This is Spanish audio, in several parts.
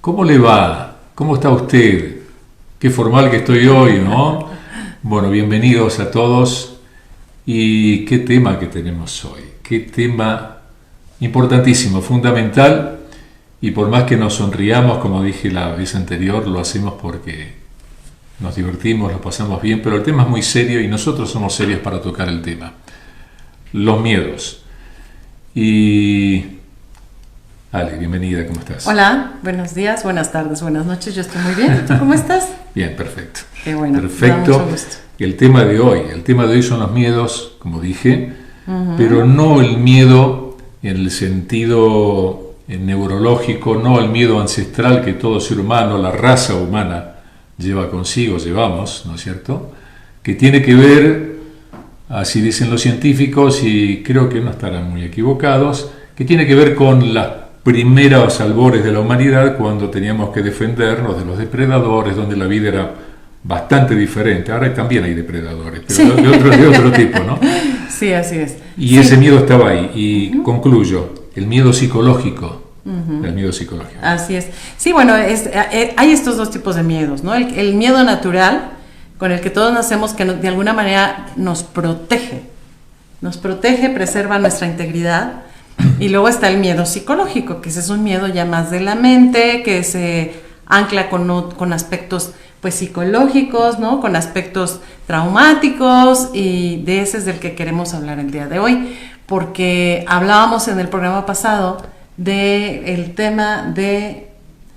¿Cómo le va? ¿Cómo está usted? Qué formal que estoy hoy, ¿no? Bueno, bienvenidos a todos. Y qué tema que tenemos hoy. Qué tema importantísimo, fundamental. Y por más que nos sonriamos, como dije la vez anterior, lo hacemos porque nos divertimos, lo pasamos bien. Pero el tema es muy serio y nosotros somos serios para tocar el tema. Los miedos. Y... Ale, bienvenida, ¿cómo estás? Hola, buenos días, buenas tardes, buenas noches, yo estoy muy bien. ¿Tú cómo estás? Bien, perfecto. Qué bueno, perfecto. me da mucho gusto. El tema de hoy son los miedos, como dije, pero no el miedo en el sentido neurológico, no el miedo ancestral que todo ser humano, la raza humana llevamos, ¿no es cierto? Que tiene que ver, así dicen los científicos, y creo que no estarán muy equivocados, que tiene que ver con las primeros albores de la humanidad, cuando teníamos que defendernos de los depredadores, donde la vida era bastante diferente. Ahora también hay depredadores, pero sí, de otro tipo, ¿no? Sí, así es. Y sí. Ese miedo estaba ahí. Y concluyo, el miedo psicológico. El miedo psicológico. Así es. Sí, bueno, hay estos dos tipos de miedos, ¿no? El miedo natural, con el que todos nacemos, que de alguna manera nos protege, preserva nuestra integridad. Y luego está el miedo psicológico, que ese es un miedo ya más de la mente, que se ancla con aspectos pues psicológicos, ¿no? Con aspectos traumáticos, y de ese es del que queremos hablar el día de hoy, porque hablábamos en el programa pasado del tema de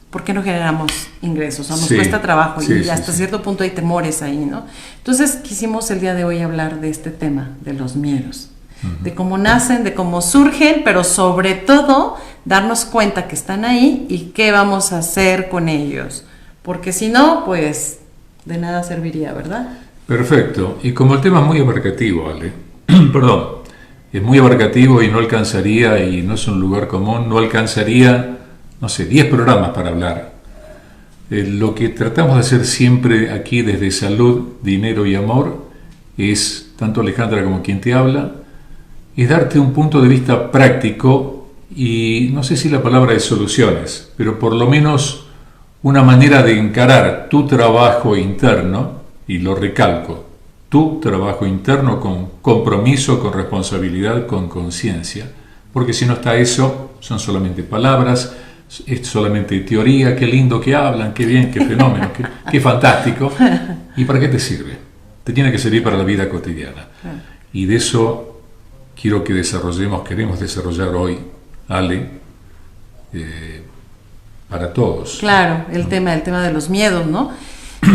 por qué no generamos ingresos, o nos cuesta trabajo, y hasta cierto punto hay temores ahí, ¿no? Entonces quisimos el día de hoy hablar de este tema, de los miedos. De cómo nacen, de cómo surgen, pero sobre todo darnos cuenta que están ahí y qué vamos a hacer con ellos, porque si no, pues de nada serviría, ¿verdad? Perfecto, y como el tema es muy abarcativo, Ale, perdón, es muy abarcativo y no alcanzaría, y no es un lugar común, no alcanzaría, 10 programas para hablar. Lo que tratamos de hacer siempre aquí desde Salud, Dinero y Amor es, tanto Alejandra como quien te habla, es darte un punto de vista práctico, y no sé si la palabra es soluciones, pero por lo menos una manera de encarar tu trabajo interno, y lo recalco, tu trabajo interno con compromiso, con responsabilidad, con conciencia, porque si no está eso, son solamente palabras, es solamente teoría, qué lindo que hablan, qué bien, qué fenómeno, qué fantástico, ¿y para qué te sirve? Te tiene que servir para la vida cotidiana, y de eso queremos desarrollar hoy, Ale, para todos. Claro, el tema de los miedos, ¿no?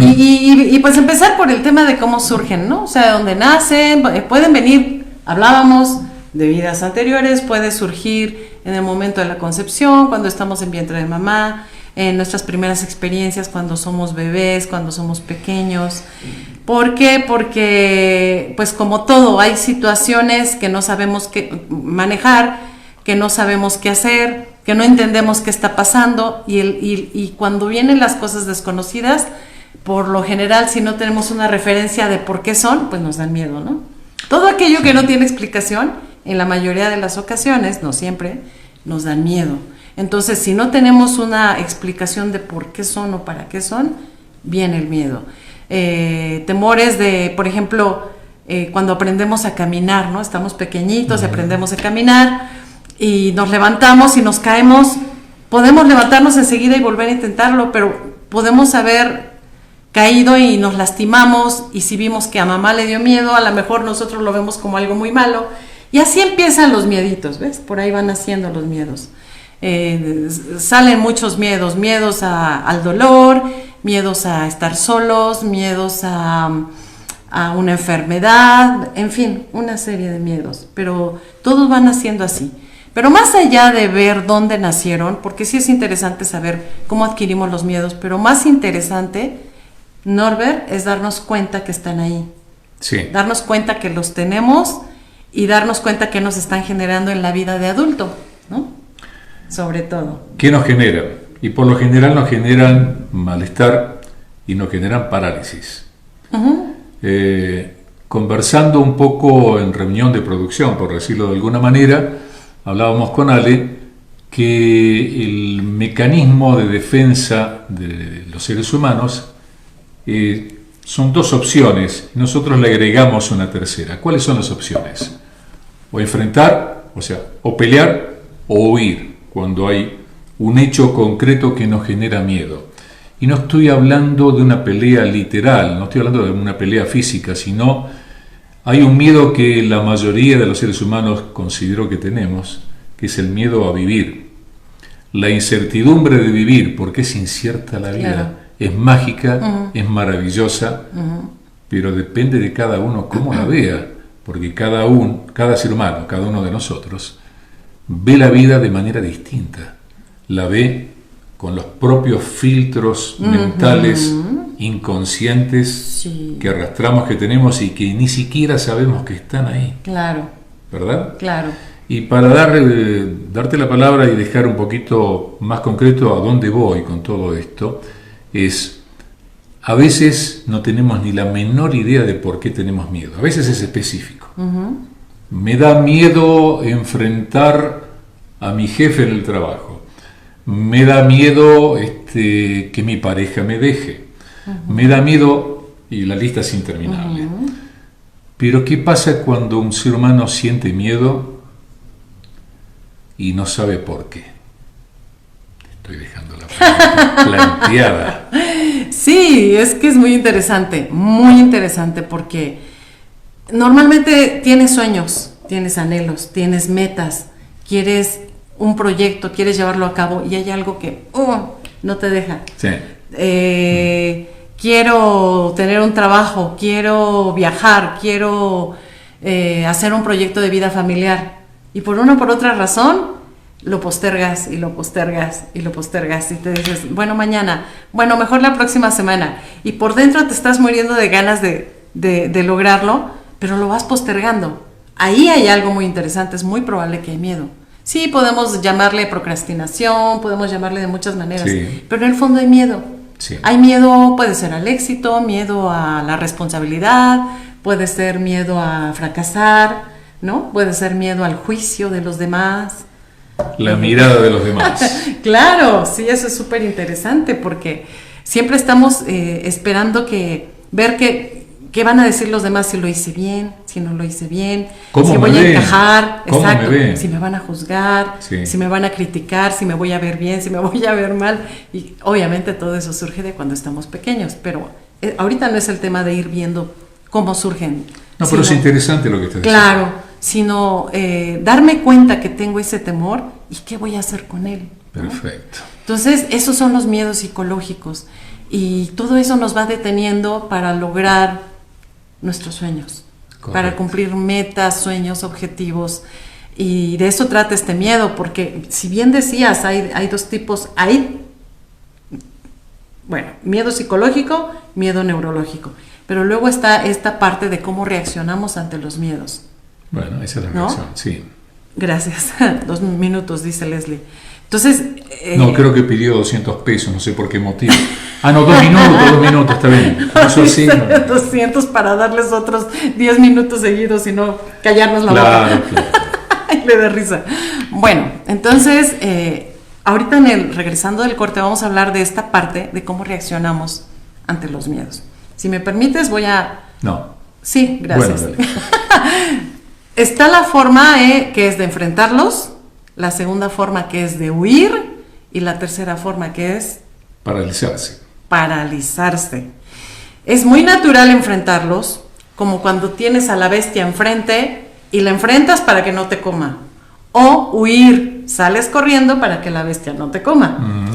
Y pues empezar por el tema de cómo surgen, ¿no? O sea, de dónde nacen, pueden venir, hablábamos de vidas anteriores, puede surgir en el momento de la concepción, cuando estamos en vientre de mamá, en nuestras primeras experiencias, cuando somos bebés, cuando somos pequeños. ¿Por qué? Porque, pues como todo, hay situaciones que no sabemos qué manejar, que no sabemos qué hacer, que no entendemos qué está pasando, y cuando vienen las cosas desconocidas, por lo general, si no tenemos una referencia de por qué son, pues nos dan miedo, ¿no? Todo aquello que no tiene explicación, en la mayoría de las ocasiones, no siempre, nos dan miedo. Entonces, si no tenemos una explicación de por qué son o para qué son, viene el miedo. Temores de, por ejemplo, cuando aprendemos a caminar, ¿no? Estamos pequeñitos y aprendemos a caminar y nos levantamos y nos caemos. Podemos levantarnos enseguida y volver a intentarlo, pero podemos haber caído y nos lastimamos, y si vimos que a mamá le dio miedo, a lo mejor nosotros lo vemos como algo muy malo, y así empiezan los mieditos, ¿ves? Por ahí van naciendo los miedos. Salen muchos miedos al dolor, miedos a estar solos, miedos a una enfermedad, en fin, una serie de miedos, pero todos van naciendo así. Pero más allá de ver dónde nacieron, porque sí es interesante saber cómo adquirimos los miedos, pero más interesante, Norbert, es darnos cuenta que están ahí. Sí. Darnos cuenta que los tenemos y darnos cuenta que nos están generando en la vida de adulto, ¿no? Sobre todo. ¿Qué nos generan? Y por lo general nos generan malestar y nos generan parálisis. Conversando un poco en reunión de producción, por decirlo de alguna manera, hablábamos con Ale que el mecanismo de defensa de los seres humanos son dos opciones. Nosotros le agregamos una tercera. ¿Cuáles son las opciones? O enfrentar, o sea, o pelear o huir, cuando hay un hecho concreto que nos genera miedo. Y no estoy hablando de una pelea literal, no estoy hablando de una pelea física, sino hay un miedo que la mayoría de los seres humanos considero que tenemos, que es el miedo a vivir. La incertidumbre de vivir, porque es incierta la vida. Claro. Es mágica, es maravillosa, pero depende de cada uno cómo la vea, porque cada ser humano, cada uno de nosotros, ve la vida de manera distinta. La ve con los propios filtros mentales inconscientes que arrastramos, que tenemos y que ni siquiera sabemos que están ahí. Claro. ¿Verdad? Claro. Y para darte la palabra y dejar un poquito más concreto a dónde voy con todo esto, a veces no tenemos ni la menor idea de por qué tenemos miedo. A veces es específico. Me da miedo enfrentar a mi jefe en el trabajo. Me da miedo que mi pareja me deje. Me da miedo, y la lista es interminable. Pero ¿qué pasa cuando un ser humano siente miedo y no sabe por qué? Estoy dejando la pregunta planteada. Sí, es que es muy interesante porque normalmente tienes sueños, tienes anhelos, tienes metas, quieres un proyecto, quieres llevarlo a cabo y hay algo que no te deja. Sí. Quiero tener un trabajo, quiero viajar, quiero hacer un proyecto de vida familiar y por una o por otra razón lo postergas y lo postergas y lo postergas y te dices, bueno, mañana, bueno, mejor la próxima semana y por dentro te estás muriendo de ganas de lograrlo, pero lo vas postergando. Ahí hay algo muy interesante, es muy probable que hay miedo. Sí, podemos llamarle procrastinación, podemos llamarle de muchas maneras, pero en el fondo hay miedo. Sí. Hay miedo, puede ser al éxito, miedo a la responsabilidad, puede ser miedo a fracasar, ¿no? Puede ser miedo al juicio de los demás. La mirada de los demás. Claro, sí, eso es súper interesante porque siempre estamos esperando ver qué van a decir los demás, si lo hice bien, si no lo hice bien, si voy a encajar, exacto, si me van a juzgar, si me van a criticar, si me voy a ver bien, si me voy a ver mal. Y obviamente todo eso surge de cuando estamos pequeños, pero ahorita no es el tema de ir viendo cómo surgen. No, pero es interesante lo que estás diciendo. Claro, sino darme cuenta que tengo ese temor y qué voy a hacer con él. Perfecto. ¿No? Entonces, esos son los miedos psicológicos y todo eso nos va deteniendo para lograr nuestros sueños. Correcto. Para cumplir metas, sueños, objetivos. Y de eso trata este miedo, porque si bien decías, hay dos tipos, miedo psicológico, miedo neurológico. Pero luego está esta parte de cómo reaccionamos ante los miedos. Bueno, esa es la reacción, sí. Gracias. 2 minutos, dice Leslie. Entonces... no, creo que pidió 200 pesos, no sé por qué motivo. No, 2 minutos, está bien. Eso así, 200 para darles otros 10 minutos seguidos y no callarnos la boca. Claro. Le da risa. Bueno, entonces, ahorita regresando del corte vamos a hablar de esta parte de cómo reaccionamos ante los miedos. Si me permites, voy a... No. Sí, gracias. Bueno, está la forma que es de enfrentarlos, la segunda forma que es de huir y la tercera forma que es... Paralizarse. Es muy natural enfrentarlos, como cuando tienes a la bestia enfrente y la enfrentas para que no te coma. O huir, sales corriendo para que la bestia no te coma.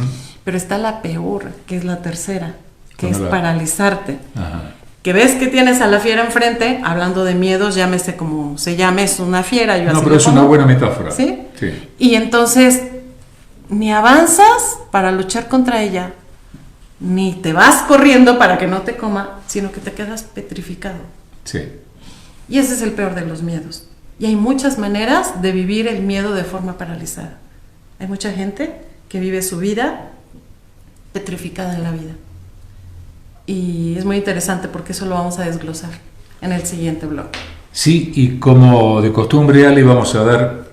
Pero está la peor, que es la tercera, que es paralizarte. Ajá. Que ves que tienes a la fiera enfrente, hablando de miedos, llámese como se llame, es una fiera. Pero es una buena metáfora. ¿Sí? Y entonces, ni avanzas para luchar contra ella, ni te vas corriendo para que no te coma, sino que te quedas petrificado. Sí. Y ese es el peor de los miedos. Y hay muchas maneras de vivir el miedo de forma paralizada. Hay mucha gente que vive su vida petrificada en la vida. Y es muy interesante porque eso lo vamos a desglosar en el siguiente blog. Sí, y como de costumbre, Ale, vamos a dar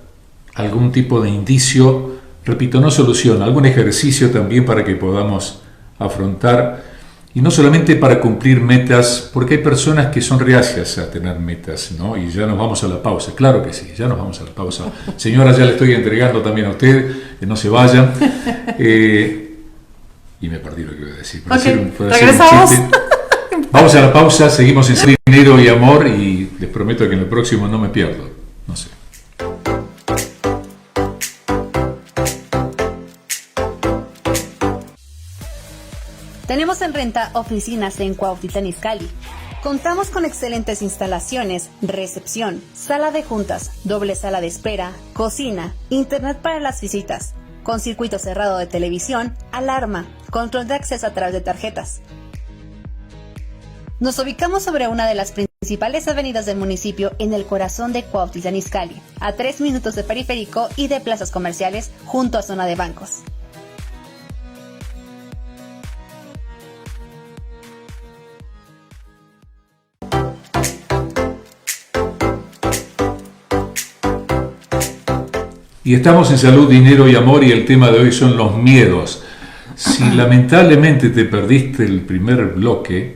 algún tipo de indicio repito, no solución, algún ejercicio también para que podamos afrontar, y no solamente para cumplir metas, porque hay personas que son reacias a tener metas, ¿no? Y ya nos vamos a la pausa, claro que sí, ya nos vamos a la pausa. Señora, ya le estoy entregando también a usted, que no se vayan. Y me perdí lo que iba a decir. Regresamos. Vamos a la pausa, seguimos en Dinero y Amor, y les prometo que en el próximo no me pierdo, no sé. Tenemos en renta oficinas en Cuautitlán Izcalli. Contamos con excelentes instalaciones, recepción, sala de juntas, doble sala de espera, cocina, internet para las visitas, con circuito cerrado de televisión, alarma, control de acceso a través de tarjetas. Nos ubicamos sobre una de las principales avenidas del municipio en el corazón de Cuautitlán Izcalli, a 3 minutos de periférico y de plazas comerciales junto a zona de bancos. Y estamos en Salud, Dinero y Amor, y el tema de hoy son los miedos. Si lamentablemente te perdiste el primer bloque,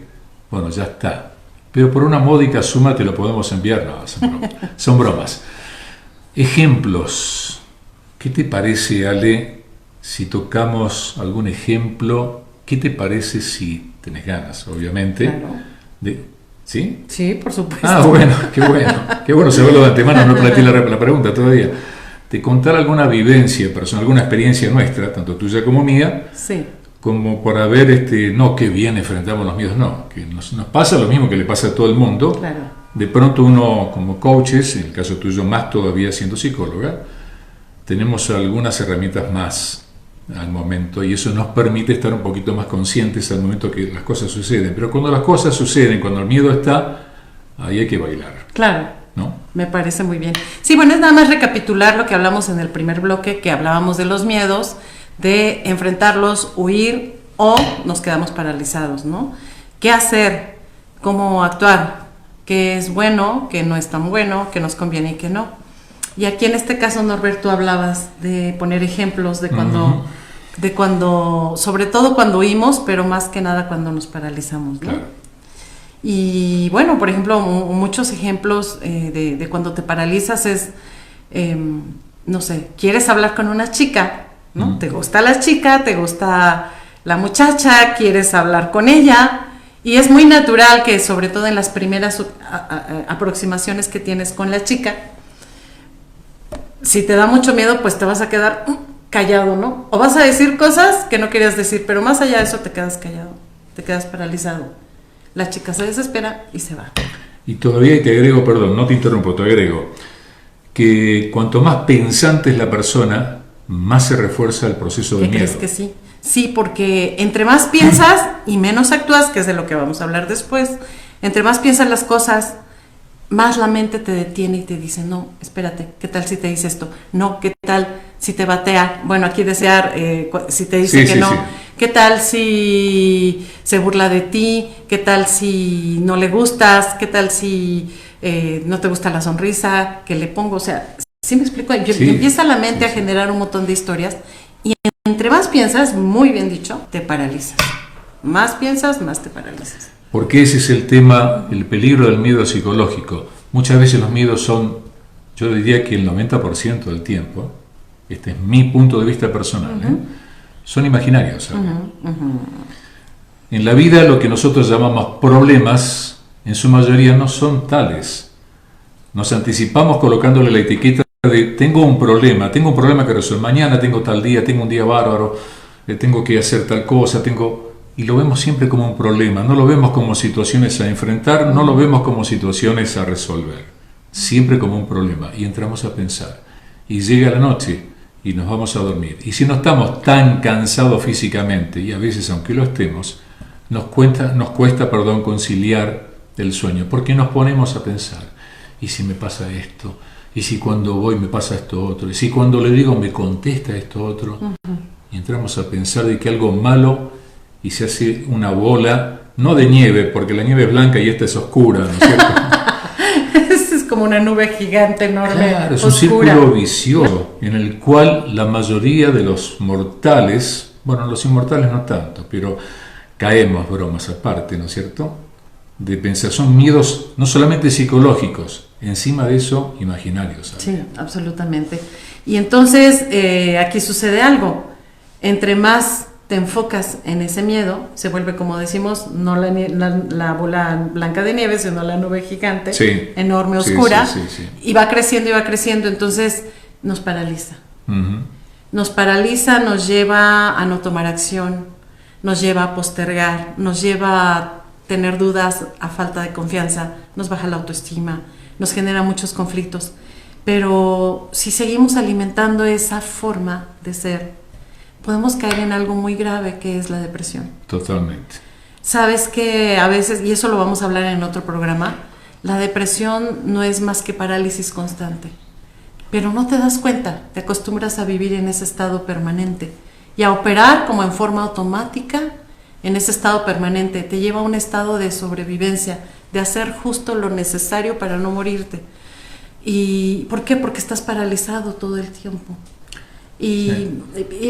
bueno, ya está. Pero por una módica suma te lo podemos enviar. No, son bromas. Ejemplos. ¿Qué te parece, Ale, si tocamos algún ejemplo? ¿Qué te parece si tenés ganas, obviamente? Claro. ¿Sí? Sí, por supuesto. Ah, bueno, qué bueno. Qué bueno saberlo de antemano, no planteé la pregunta todavía. De contar alguna vivencia personal, alguna experiencia nuestra, tanto tuya como mía, sí, como para ver, no, qué bien enfrentamos los miedos, no, que nos pasa lo mismo que le pasa a todo el mundo. claro. De pronto uno, como coaches, en el caso tuyo más todavía siendo psicóloga, tenemos algunas herramientas más al momento, y eso nos permite estar un poquito más conscientes al momento que las cosas suceden. Pero cuando las cosas suceden, cuando el miedo está, ahí hay que bailar. Claro. ¿No? Me parece muy bien. Sí, bueno, es nada más recapitular lo que hablamos en el primer bloque, que hablábamos de los miedos, de enfrentarlos, huir, o nos quedamos paralizados, ¿no? ¿Qué hacer? ¿Cómo actuar? ¿Qué es bueno? ¿Qué no es tan bueno? ¿Qué nos conviene y qué no? Y aquí en este caso, Norberto, hablabas de poner ejemplos de cuando, sobre todo cuando huimos, pero más que nada cuando nos paralizamos, ¿no? Claro. Y bueno, por ejemplo, muchos ejemplos de cuando te paralizas es, no sé, quieres hablar con una chica, ¿no? Te gusta la chica, te gusta la muchacha, quieres hablar con ella, y es muy natural que, sobre todo en las primeras aproximaciones que tienes con la chica, si te da mucho miedo, pues te vas a quedar callado, ¿no? O vas a decir cosas que no querías decir, pero más allá de eso te quedas callado, te quedas paralizado. La chica se desespera y se va. Y todavía te agrego, perdón, no te interrumpo, te agrego, que cuanto más pensante es la persona, más se refuerza el proceso de miedo. ¿Crees que sí? Sí, porque entre más piensas y menos actúas, que es de lo que vamos a hablar después, entre más piensas las cosas, más la mente te detiene y te dice, no, espérate, ¿qué tal si te dice esto? No, ¿qué tal si te batea? Bueno, aquí desear, si te dice que no. Sí. ¿Qué tal si se burla de ti? ¿Qué tal si no le gustas? ¿Qué tal si no te gusta la sonrisa que le pongo? O sea, ¿sí me explico? Y empieza la mente a generar un montón de historias, y entre más piensas, muy bien dicho, te paralizas. Más piensas, más te paralizas. Porque ese es el tema, el peligro del miedo psicológico. Muchas veces los miedos son, yo diría que el 90% del tiempo, este es mi punto de vista personal, son imaginarios. En la vida lo que nosotros llamamos problemas, en su mayoría no son tales. Nos anticipamos colocándole la etiqueta de tengo un problema que resolver, mañana tengo tal día, tengo un día bárbaro, tengo que hacer tal cosa, y lo vemos siempre como un problema, no lo vemos como situaciones a enfrentar, no lo vemos como situaciones a resolver, siempre como un problema, y entramos a pensar, y llega la noche, y nos vamos a dormir, y si no estamos tan cansados físicamente, y a veces aunque lo estemos, nos cuesta conciliar el sueño, porque nos ponemos a pensar, ¿y si me pasa esto? ¿Y si cuando voy me pasa esto otro? ¿Y si cuando le digo me contesta esto otro? Y entramos a pensar de que algo malo, y se hace una bola, no de nieve, porque la nieve es blanca y esta es oscura, ¿no es cierto? Es como una nube gigante, enorme, Claro, es un oscura. círculo vicioso en el cual la mayoría de los mortales, bueno, los inmortales no tanto, pero caemos, bromas aparte, ¿no es cierto? De pensar, son miedos no solamente psicológicos, encima de eso, imaginarios. ¿Sabes? Sí, absolutamente. Y entonces aquí sucede algo. Entre más te enfocas en ese miedo, se vuelve, como decimos, no la bola blanca de nieve, sino la nube gigante, Sí. enorme, Sí, oscura, sí. y va creciendo, entonces nos paraliza. Ujú. Nos paraliza, nos lleva a no tomar acción, nos lleva a postergar, nos lleva a tener dudas, a falta de confianza, nos baja la autoestima, nos genera muchos conflictos. Pero si seguimos alimentando esa forma de ser, podemos caer en algo muy grave, que es la depresión. Totalmente. Sabes que a veces, y eso lo vamos a hablar en otro programa, la depresión no es más que parálisis constante. Pero no te das cuenta, te acostumbras a vivir en ese estado permanente y a operar como en forma automática en ese estado permanente. Te lleva a un estado de sobrevivencia, de hacer justo lo necesario para no morirte. ¿Y por qué? Porque estás paralizado todo el tiempo. Y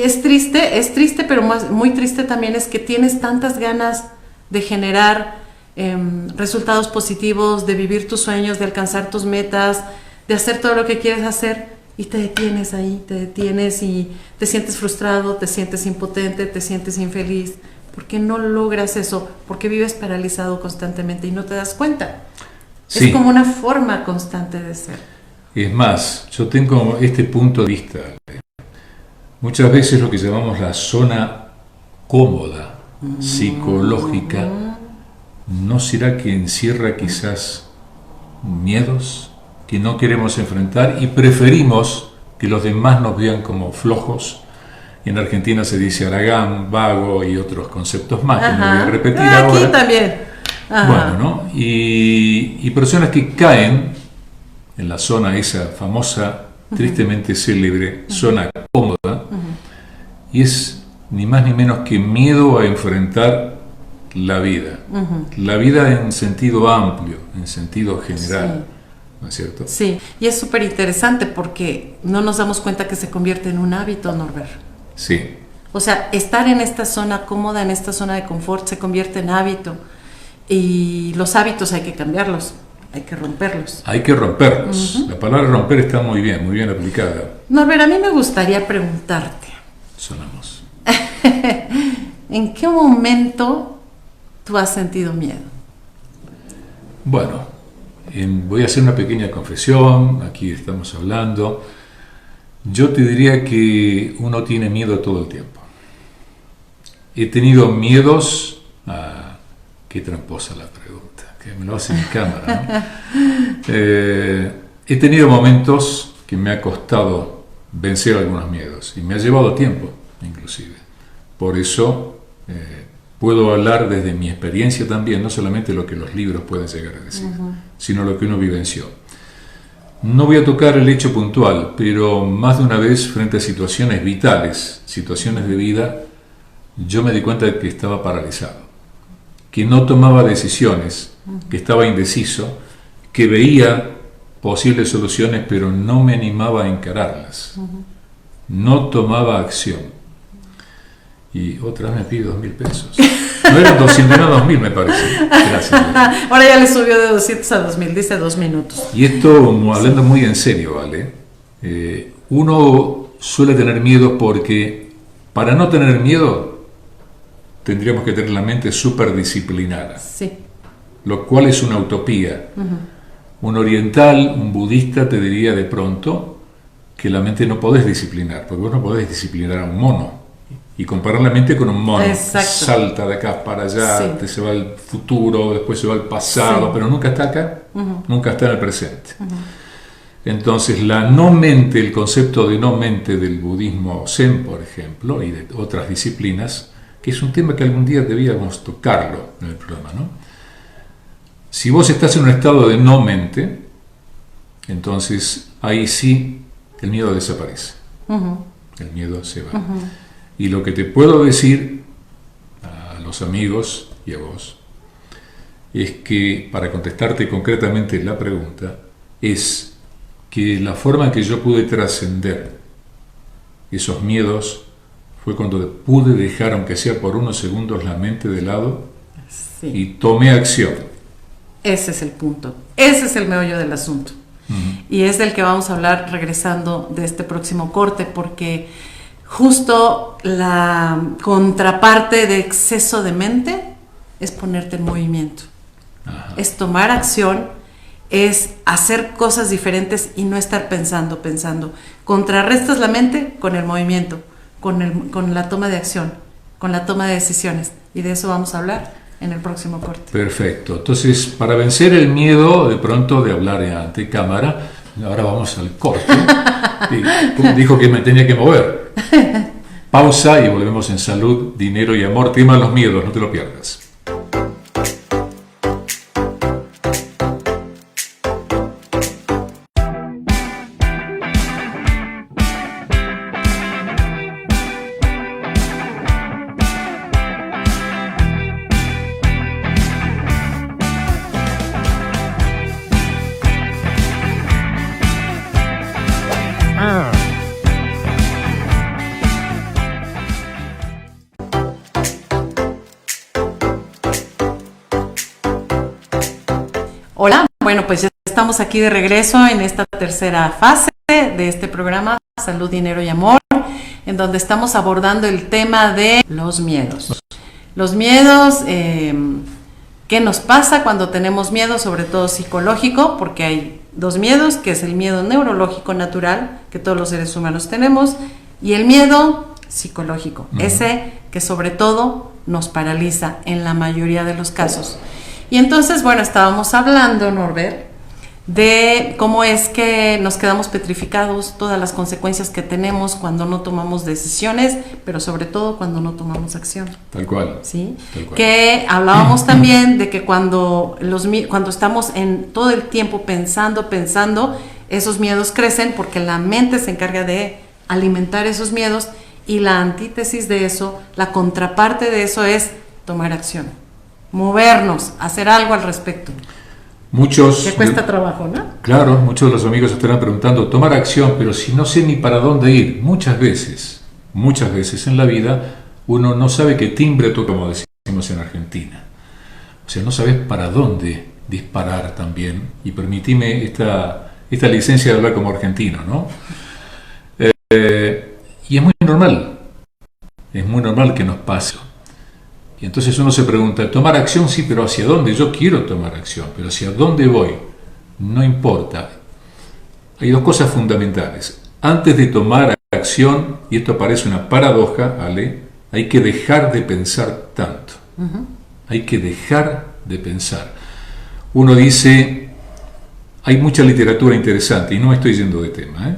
es triste, pero muy triste también es que tienes tantas ganas de generar resultados positivos, de vivir tus sueños, de alcanzar tus metas, de hacer todo lo que quieres hacer, y te detienes ahí, te detienes y te sientes frustrado, te sientes impotente, te sientes infeliz, porque no logras eso, porque vives paralizado constantemente y no te das cuenta. Sí. Es como una forma constante de ser. Es más, yo tengo este punto de vista. Muchas veces lo que llamamos la zona cómoda, psicológica, ¿no será que encierra quizás miedos que no queremos enfrentar y preferimos que los demás nos vean como flojos? En Argentina se dice haragán, vago y otros conceptos más que no voy a repetir ahora. Aquí también. Ajá. Bueno, ¿no? Y personas que caen en la zona esa famosa, tristemente célebre, zona cómoda, y es ni más ni menos que miedo a enfrentar la vida. La vida en sentido amplio, en sentido general, ¿no es cierto? Sí, y es súper interesante porque no nos damos cuenta que se convierte en un hábito, Norbert. Sí. O sea, estar en esta zona cómoda, en esta zona de confort, se convierte en hábito. Y los hábitos hay que cambiarlos, hay que romperlos. Hay que romperlos. La palabra romper está muy bien aplicada. Norbert, a mí me gustaría preguntarte, Sonamos. ¿en qué momento tú has sentido miedo? Bueno, voy a hacer una pequeña confesión, aquí estamos hablando. Yo te diría que uno tiene miedo todo el tiempo. He tenido miedos, qué tramposa la pregunta, que me lo hace en cámara, ¿no? He tenido momentos que me ha costado vencer algunos miedos y me ha llevado tiempo, inclusive. Por eso puedo hablar desde mi experiencia también, no solamente lo que los libros pueden llegar a decir, sino lo que uno vivenció. No voy a tocar el hecho puntual, pero más de una vez frente a situaciones vitales, situaciones de vida, yo me di cuenta de que estaba paralizado, que no tomaba decisiones, que estaba indeciso, que veía posibles soluciones, pero no me animaba a encararlas. No tomaba acción. Y otra vez me pide 2.000 pesos. No eran 200, eran 2.000 me parece. Gracias. Ahora ya le subió de 200 a 2000, dice 2 minutos. Y esto, hablando muy en serio, ¿vale? Uno suele tener miedo porque para no tener miedo tendríamos que tener la mente súper disciplinada. Sí. Lo cual es una utopía. Un oriental, un budista te diría de pronto que la mente no podés disciplinar, porque vos no podés disciplinar a un mono. Y comparar la mente con un mono. Exacto. Salta de acá para allá, Sí. se va al futuro, después se va al pasado, Sí. pero nunca está acá, nunca está en el presente. Entonces la no mente, el concepto de no mente del budismo zen, por ejemplo, y de otras disciplinas, que es un tema que algún día debíamos tocarlo en el programa, ¿no? Si vos estás en un estado de no mente, entonces ahí sí el miedo desaparece. El miedo se va. Y lo que te puedo decir a los amigos y a vos es que, para contestarte concretamente la pregunta, es que la forma en que yo pude trascender esos miedos fue cuando pude dejar, aunque sea por unos segundos, la mente de lado Sí. y tomé acción. Ese es el punto. Ese es el meollo del asunto. Y es del que vamos a hablar regresando de este próximo corte, porque justo la contraparte de exceso de mente es ponerte en movimiento. Ajá. Es tomar acción, es hacer cosas diferentes y no estar pensando. Contrarrestas la mente con el movimiento, con la toma de acción, con la toma de decisiones. Y de eso vamos a hablar en el próximo corte. Perfecto. Entonces, para vencer el miedo de pronto de hablar ante cámara, ahora vamos al corte. Dijo que me tenía que mover. Pausa y volvemos en Salud, Dinero y Amor. Tema los miedos, no te lo pierdas. Hola, bueno, pues ya estamos aquí de regreso en esta tercera fase de este programa Salud, Dinero y Amor, en donde estamos abordando el tema de los miedos. Los miedos, ¿qué nos pasa cuando tenemos miedo, sobre todo psicológico? Porque hay dos miedos, que es el miedo neurológico natural, que todos los seres humanos tenemos, y el miedo psicológico, ese que sobre todo nos paraliza en la mayoría de los casos. Y entonces, bueno, estábamos hablando, Norbert, de cómo es que nos quedamos petrificados, todas las consecuencias que tenemos cuando no tomamos decisiones, pero sobre todo cuando no tomamos acción. Tal cual. ¿Sí? Tal cual. Que hablábamos también de que cuando estamos en todo el tiempo pensando, esos miedos crecen porque la mente se encarga de alimentar esos miedos, y la antítesis de eso, la contraparte de eso es tomar acción. Movernos, hacer algo al respecto. Muchos... Que cuesta trabajo, ¿no? Claro, muchos de los amigos estarán preguntando, tomar acción, pero si no sé ni para dónde ir. Muchas veces en la vida uno no sabe qué timbre toca, como decimos en Argentina. O sea, no sabes para dónde disparar también. Y permitime esta licencia de hablar como argentino, ¿no? Y es muy normal que nos pase. Y entonces uno se pregunta, tomar acción sí, pero ¿hacia dónde? Yo quiero tomar acción, pero ¿hacia dónde voy? No importa. Hay dos cosas fundamentales. Antes de tomar acción, y esto parece una paradoja, Ale, hay que dejar de pensar tanto. Hay que dejar de pensar. Uno dice, hay mucha literatura interesante, y no me estoy yendo de tema,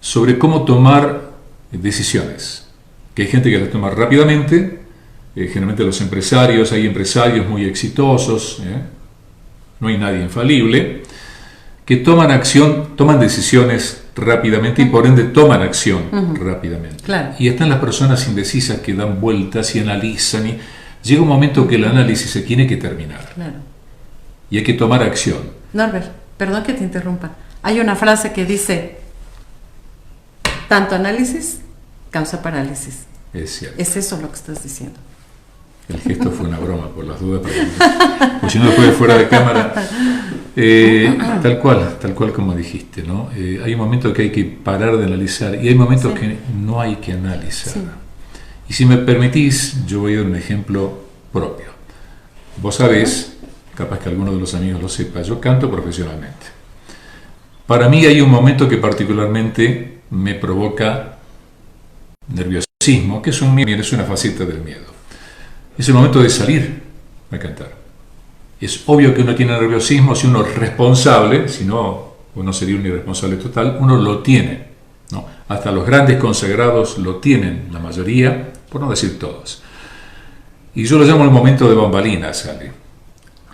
sobre cómo tomar decisiones. Que hay gente que las toma rápidamente. Generalmente los empresarios, hay empresarios muy exitosos, no hay nadie infalible, que toman acción, toman decisiones rápidamente y por ende toman acción rápidamente. Claro. Y están las personas indecisas que dan vueltas y analizan, y llega un momento que el análisis se tiene que terminar. Claro. Y hay que tomar acción. Norbert, perdón que te interrumpa. Hay una frase que dice, tanto análisis causa parálisis. Es cierto. Es eso lo que estás diciendo. El gesto fue una broma, por las dudas, porque si no, después fuera de cámara. Tal cual como dijiste, ¿no? Hay un momento que hay que parar de analizar y hay momentos que no hay que analizar. Sí. Y si me permitís, yo voy a dar un ejemplo propio. Vos sabés, capaz que alguno de los amigos lo sepa, yo canto profesionalmente. Para mí hay un momento que particularmente me provoca nerviosismo, que es una faceta del miedo. Es el momento de salir a cantar. Es obvio que uno tiene nerviosismo si uno es responsable, si no, uno sería un irresponsable total, uno lo tiene, ¿no? Hasta los grandes consagrados lo tienen, la mayoría, por no decir todos. Y yo lo llamo el momento de bambalinas, Ale.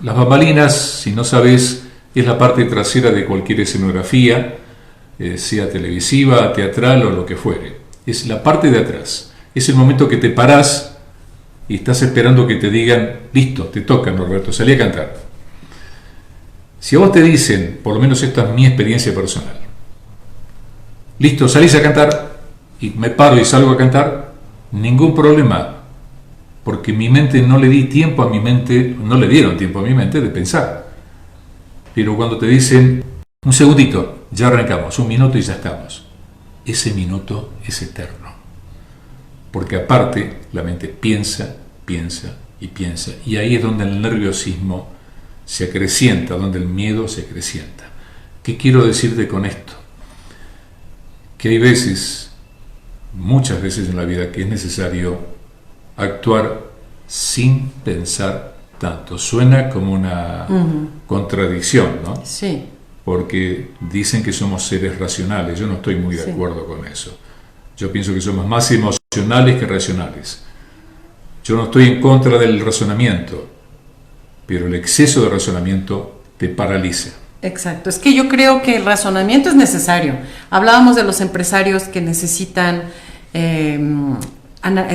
Las bambalinas, si no sabes, es la parte trasera de cualquier escenografía, sea televisiva, teatral o lo que fuere. Es la parte de atrás. Es el momento que te parás y estás esperando que te digan, listo, te toca, Norberto, salí a cantar. Si a vos te dicen, por lo menos esta es mi experiencia personal, listo, salís a cantar y me paro y salgo a cantar, ningún problema, porque mi mente no le di tiempo a mi mente, no le dieron tiempo a mi mente de pensar. Pero cuando te dicen, un segundito, ya arrancamos, un minuto y ya estamos, ese minuto es eterno, porque aparte la mente piensa, piensa y piensa, y ahí es donde el nerviosismo se acrecienta, donde el miedo se acrecienta. ¿Qué quiero decirte con esto? Que hay veces, muchas veces en la vida, que es necesario actuar sin pensar tanto. Suena como una contradicción, ¿no? Sí. Porque dicen que somos seres racionales. Yo no estoy muy de acuerdo con eso. Yo pienso que somos más emocionales que racionales. Yo no estoy en contra del razonamiento, pero el exceso de razonamiento te paraliza. Exacto, es que yo creo que el razonamiento es necesario. Hablábamos de los empresarios que necesitan,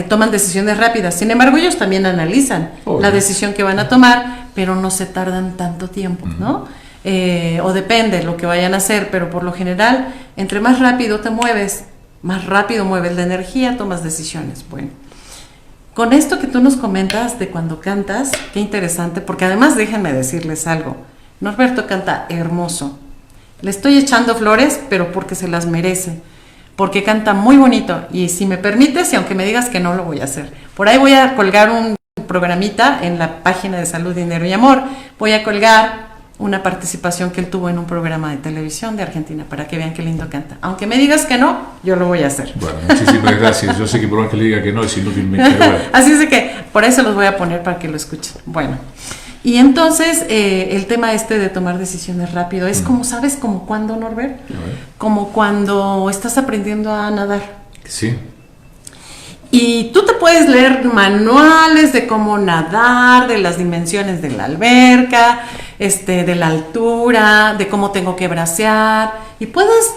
toman decisiones rápidas, sin embargo ellos también analizan la decisión que van a tomar, pero no se tardan tanto tiempo, ¿no? O depende de lo que vayan a hacer, pero por lo general, entre más rápido te mueves, más rápido mueves la energía, tomas decisiones. Bueno, con esto que tú nos comentas de cuando cantas, qué interesante, porque además déjenme decirles algo. Norberto canta hermoso. Le estoy echando flores, pero porque se las merece. Porque canta muy bonito. Y si me permites, y aunque me digas que no, lo voy a hacer. Por ahí voy a colgar un programita en la página de Salud, Dinero y Amor. Voy a colgar una participación que él tuvo en un programa de televisión de Argentina, para que vean qué lindo canta. Aunque me digas que no, yo lo voy a hacer. Bueno, muchísimas gracias. Yo sé que por más que le diga que no, es inútilmente bueno. Así es de que por eso los voy a poner para que lo escuchen. Bueno. Y entonces el tema de tomar decisiones rápido es como, ¿sabes? Como cuando, Norbert, como cuando estás aprendiendo a nadar. Sí. Y tú te puedes leer manuales de cómo nadar, de las dimensiones de la alberca, de la altura, de cómo tengo que bracear, y puedes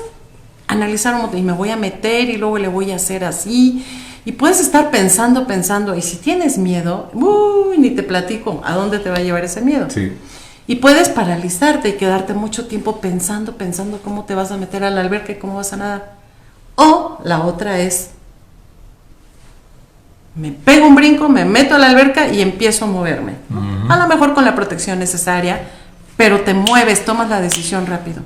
analizar un montón, y me voy a meter y luego le voy a hacer así. Y puedes estar pensando, y si tienes miedo, ni te platico a dónde te va a llevar ese miedo. Sí. Y puedes paralizarte y quedarte mucho tiempo pensando cómo te vas a meter a la alberca y cómo vas a nadar. O la otra es, me pego un brinco, me meto a la alberca y empiezo a moverme. A lo mejor con la protección necesaria, pero te mueves, tomas la decisión rápido.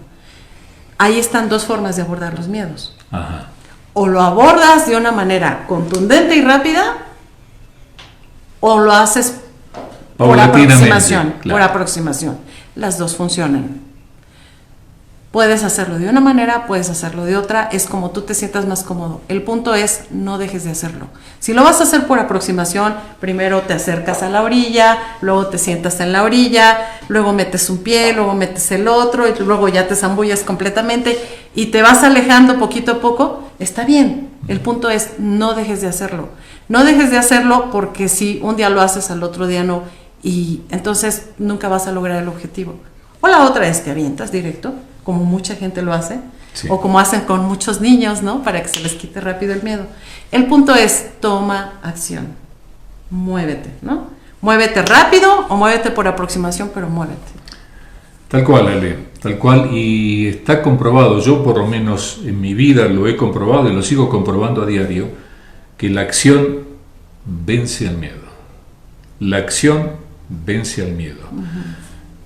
Ahí están dos formas de abordar los miedos. Ajá. O lo abordas de una manera contundente y rápida, o lo haces por aproximación. Claro. Por aproximación. Las dos funcionan. Puedes hacerlo de una manera, puedes hacerlo de otra, es como tú te sientas más cómodo. El punto es, no dejes de hacerlo. Si lo vas a hacer por aproximación, primero te acercas a la orilla, luego te sientas en la orilla, luego metes un pie, luego metes el otro, y luego ya te zambulles completamente y te vas alejando poquito a poco, está bien. El punto es, no dejes de hacerlo. No dejes de hacerlo, porque si un día lo haces, al otro día no, y entonces nunca vas a lograr el objetivo. O la otra es, te avientas directo, como mucha gente lo hace, sí. O como hacen con muchos niños, ¿no? Para que se les quite rápido el miedo. El punto es, toma acción, muévete, ¿no? Muévete rápido o muévete por aproximación, pero muévete. Tal cual, Ale, tal cual, y está comprobado, yo por lo menos en mi vida lo he comprobado y lo sigo comprobando a diario, que la acción vence al miedo. La acción vence al miedo.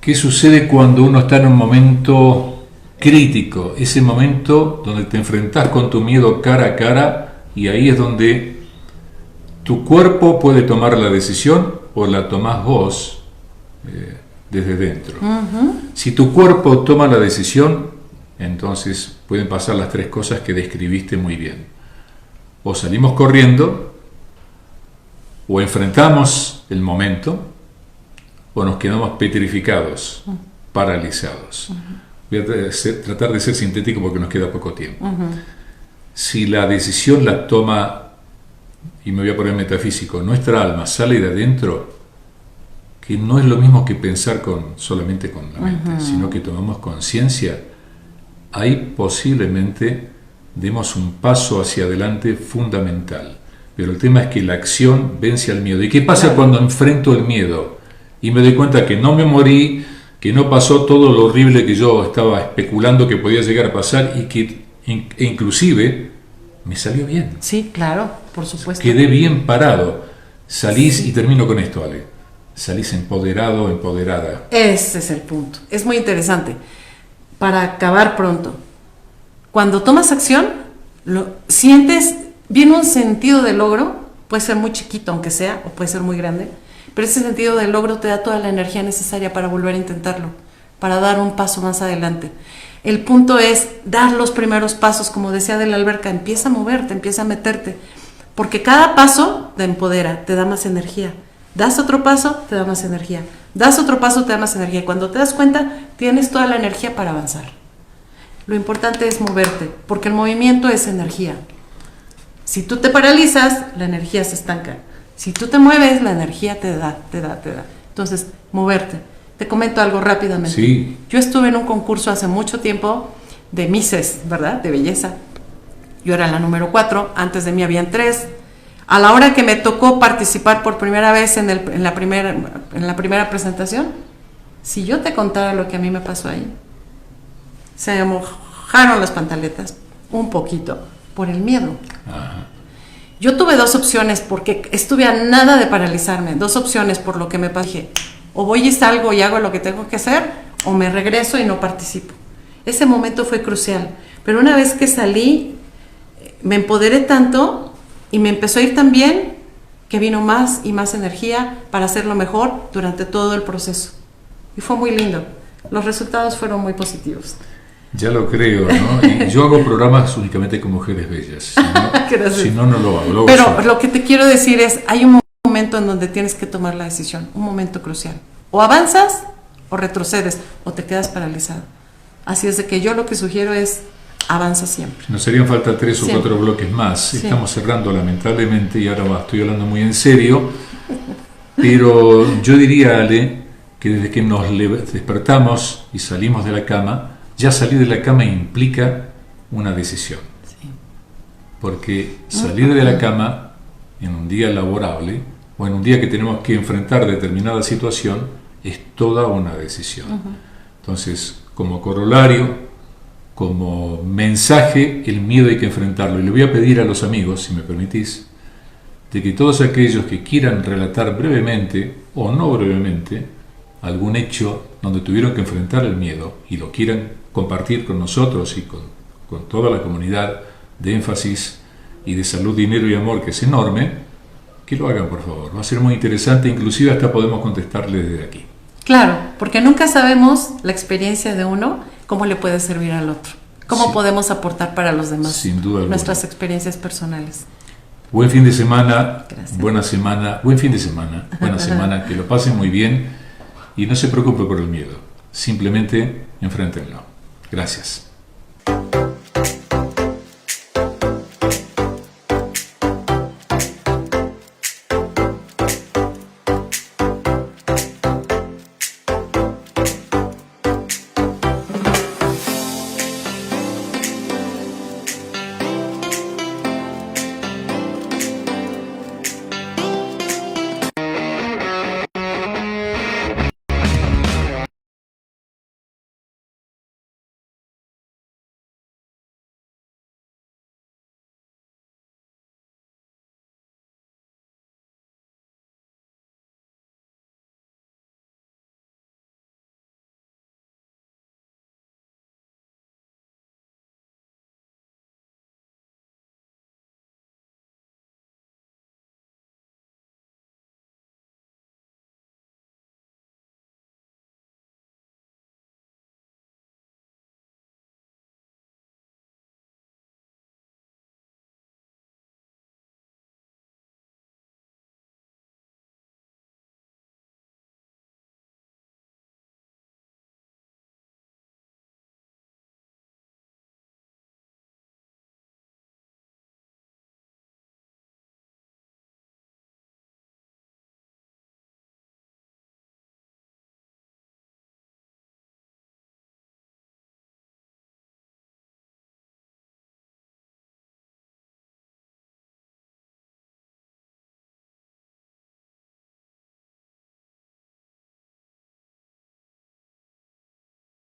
¿Qué sucede cuando uno está en un momento crítico? Ese momento donde te enfrentás con tu miedo cara a cara, y ahí es donde tu cuerpo puede tomar la decisión o la tomás vos desde dentro. Si tu cuerpo toma la decisión, entonces pueden pasar las tres cosas que describiste muy bien. O salimos corriendo, o enfrentamos el momento, o nos quedamos petrificados, paralizados. Voy a tratar de ser sintético porque nos queda poco tiempo. Si la decisión la toma, y me voy a poner metafísico, nuestra alma sale de adentro, que no es lo mismo que pensar solamente con la mente, sino que tomamos conciencia, ahí posiblemente demos un paso hacia adelante fundamental. Pero el tema es que la acción vence al miedo. ¿Y qué pasa cuando enfrento el miedo? Y me doy cuenta que no me morí, que no pasó todo lo horrible que yo estaba especulando que podía llegar a pasar y que inclusive me salió bien. Sí, claro, por supuesto. Quedé bien parado. Salís, y termino con esto, Ale. Salís empoderado, empoderada. Ese es el punto. Es muy interesante. Para acabar pronto, cuando tomas acción, sientes, viene un sentido de logro, puede ser muy chiquito aunque sea, o puede ser muy grande, pero ese sentido de logro te da toda la energía necesaria para volver a intentarlo, para dar un paso más adelante. El punto es dar los primeros pasos, como decía de la alberca, empieza a moverte, empieza a meterte, porque cada paso te empodera, te da más energía. Das otro paso, te da más energía. Das otro paso, te da más energía. Y cuando te das cuenta, tienes toda la energía para avanzar. Lo importante es moverte, porque el movimiento es energía. Si tú te paralizas, la energía se estanca. Si tú te mueves, la energía te da. Entonces, moverte. Te comento algo rápidamente. Sí. Yo estuve en un concurso hace mucho tiempo de Misses, ¿verdad? De belleza. Yo era la número 4, antes de mí habían 3. A la hora que me tocó participar por primera vez en la primera presentación, si yo te contara lo que a mí me pasó ahí, se me mojaron las pantaletas un poquito por el miedo. Ajá. Yo tuve 2 opciones porque estuve a nada de paralizarme. 2 opciones por lo que me pasó. Dije, o voy y salgo y hago lo que tengo que hacer, o me regreso y no participo. Ese momento fue crucial. Pero una vez que salí, me empoderé tanto y me empezó a ir tan bien que vino más y más energía para hacerlo mejor durante todo el proceso. Y fue muy lindo. Los resultados fueron muy positivos. Ya lo creo, ¿no? Y yo hago programas únicamente con mujeres bellas. Si no, no lo hago. Pero lo que te quiero decir es, hay un momento en donde tienes que tomar la decisión, un momento crucial. O avanzas o retrocedes o te quedas paralizado. Así es de que yo lo que sugiero es avanza siempre. Nos harían falta 3 o Siempre. 4 bloques más. Sí. Estamos cerrando lamentablemente y ahora estoy hablando muy en serio. Pero yo diría, Ale, que desde que nos despertamos y salimos de la cama, ya salir de la cama implica una decisión. Sí. Porque salir de la cama en un día laborable o en un día que tenemos que enfrentar determinada situación es toda una decisión. Entonces, como corolario, como mensaje, el miedo hay que enfrentarlo. Y le voy a pedir a los amigos, si me permitís, de que todos aquellos que quieran relatar brevemente o no brevemente algún hecho donde tuvieron que enfrentar el miedo y lo quieran compartir con nosotros y con toda la comunidad de énfasis y de salud, dinero y amor, que es enorme, que lo hagan, por favor. Va a ser muy interesante, inclusive hasta podemos contestarles desde aquí. Claro, porque nunca sabemos la experiencia de uno, cómo le puede servir al otro, cómo Sí. podemos aportar para los demás, Sin duda alguna. nuestras experiencias personales. Buen fin de semana, Gracias. buena semana, buen fin de semana, buena semana, que lo pasen muy bien y no se preocupe por el miedo, simplemente enfréntenlo. Gracias.